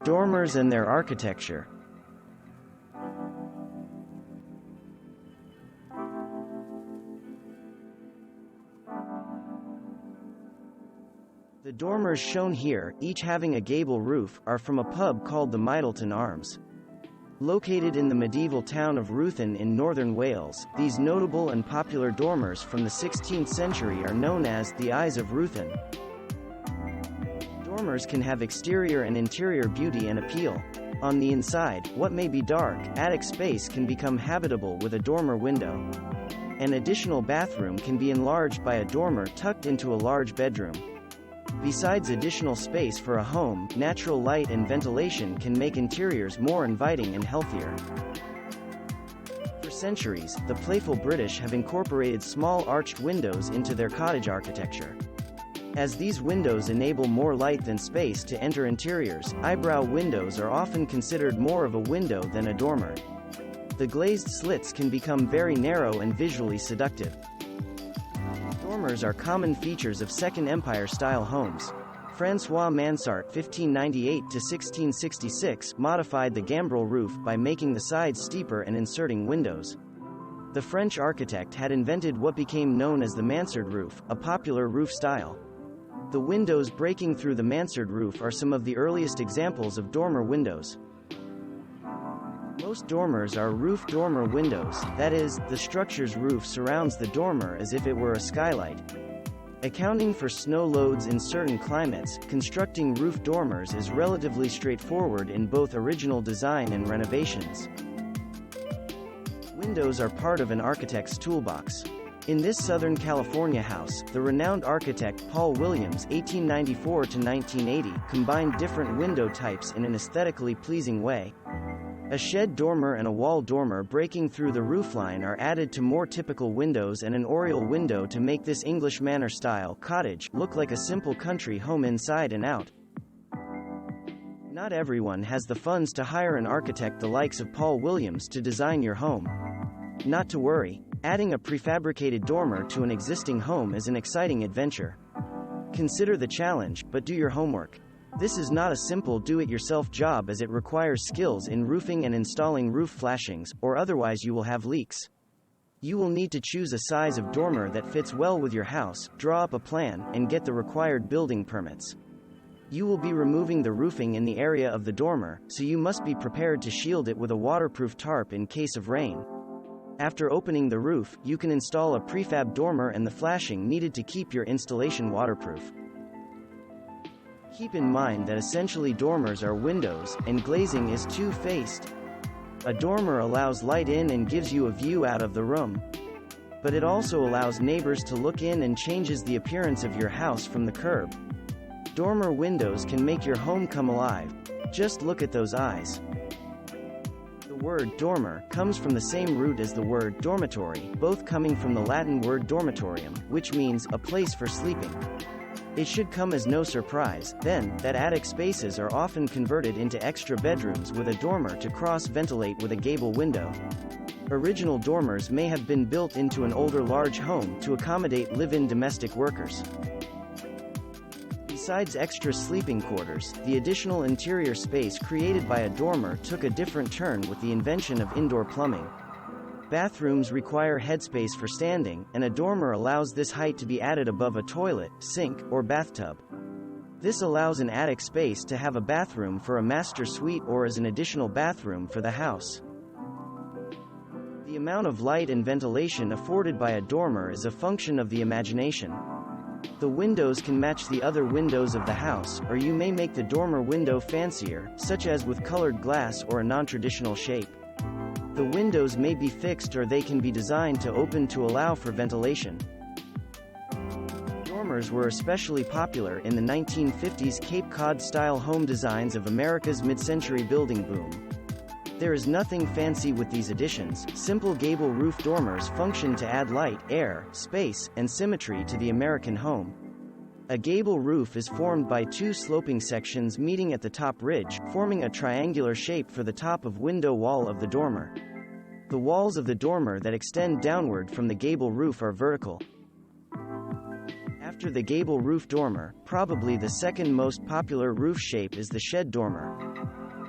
Dormers and their architecture. The dormers shown here, each having a gable roof, are from a pub called the Middleton Arms. Located in the medieval town of Ruthin in northern Wales, these notable and popular dormers from the 16th century are known as the Eyes of Ruthin. Dormers can have exterior and interior beauty and appeal. On the inside, what may be dark, attic space can become habitable with a dormer window. An additional bathroom can be enlarged by a dormer tucked into a large bedroom. Besides additional space for a home, natural light and ventilation can make interiors more inviting and healthier. For centuries, the playful British have incorporated small arched windows into their cottage architecture. As these windows enable more light than space to enter interiors, eyebrow windows are often considered more of a window than a dormer. The glazed slits can become very narrow and visually seductive. Dormers are common features of Second Empire-style homes. François Mansard (1598–1666) modified the gambrel roof by making the sides steeper and inserting windows. The French architect had invented what became known as the Mansard roof, a popular roof style. The windows breaking through the Mansard roof are some of the earliest examples of dormer windows. Most dormers are roof dormer windows, that is, the structure's roof surrounds the dormer as if it were a skylight. Accounting for snow loads in certain climates, constructing roof dormers is relatively straightforward in both original design and renovations. Windows are part of an architect's toolbox. In this Southern California house, the renowned architect Paul Williams (1894–1980) combined different window types in an aesthetically pleasing way. A shed dormer and a wall dormer breaking through the roofline are added to more typical windows and an oriel window to make this English manor-style cottage look like a simple country home inside and out. Not everyone has the funds to hire an architect the likes of Paul Williams to design your home. Not to worry, adding a prefabricated dormer to an existing home is an exciting adventure. Consider the challenge, but do your homework. This is not a simple do-it-yourself job as it requires skills in roofing and installing roof flashings, or otherwise you will have leaks. You will need to choose a size of dormer that fits well with your house, draw up a plan, and get the required building permits. You will be removing the roofing in the area of the dormer, so you must be prepared to shield it with a waterproof tarp in case of rain. After opening the roof, you can install a prefab dormer and the flashing needed to keep your installation waterproof. Keep in mind that essentially dormers are windows, and glazing is two-faced. A dormer allows light in and gives you a view out of the room. But it also allows neighbors to look in and changes the appearance of your house from the curb. Dormer windows can make your home come alive. Just look at those eyes. The word dormer comes from the same root as the word dormitory, both coming from the Latin word dormitorium, which means a place for sleeping. It should come as no surprise, then, that attic spaces are often converted into extra bedrooms with a dormer to cross-ventilate with a gable window. Original dormers may have been built into an older large home to accommodate live-in domestic workers. Besides extra sleeping quarters, the additional interior space created by a dormer took a different turn with the invention of indoor plumbing. Bathrooms require headspace for standing, and a dormer allows this height to be added above a toilet, sink, or bathtub. This allows an attic space to have a bathroom for a master suite or as an additional bathroom for the house. The amount of light and ventilation afforded by a dormer is a function of the imagination. The windows can match the other windows of the house, or you may make the dormer window fancier, such as with colored glass or a non-traditional shape. The windows may be fixed or they can be designed to open to allow for ventilation. Dormers were especially popular in the 1950s Cape Cod-style home designs of America's mid-century building boom. There is nothing fancy with these additions. Simple gable roof dormers function to add light, air, space, and symmetry to the American home. A gable roof is formed by two sloping sections meeting at the top ridge, forming a triangular shape for the top of window wall of the dormer. The walls of the dormer that extend downward from the gable roof are vertical. After the gable roof dormer, probably the second most popular roof shape is the shed dormer.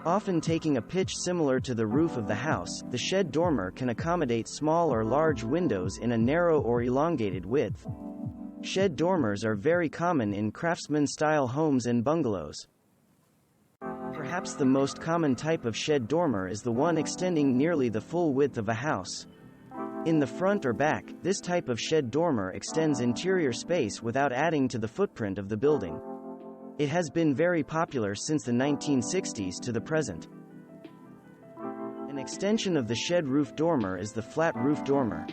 Often taking a pitch similar to the roof of the house, the shed dormer can accommodate small or large windows in a narrow or elongated width. Shed dormers are very common in craftsman-style homes and bungalows. Perhaps the most common type of shed dormer is the one extending nearly the full width of a house. In the front or back, this type of shed dormer extends interior space without adding to the footprint of the building. It has been very popular since the 1960s to the present. An extension of the shed roof dormer is the flat roof dormer.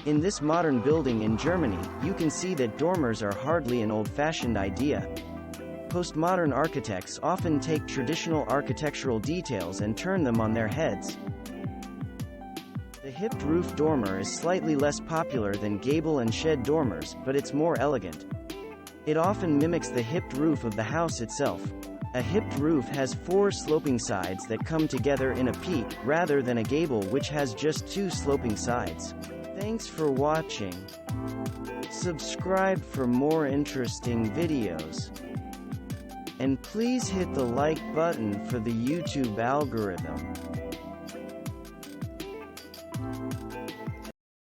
In this modern building in Germany, you can see that dormers are hardly an old-fashioned idea. Postmodern architects often take traditional architectural details and turn them on their heads. The hipped roof dormer is slightly less popular than gable and shed dormers, but it's more elegant. It often mimics the hipped roof of the house itself. A hipped roof has 4 sloping sides that come together in a peak, rather than a gable which has just 2 sloping sides. Thanks for watching. Subscribe for more interesting videos. And please hit the like button for the YouTube algorithm.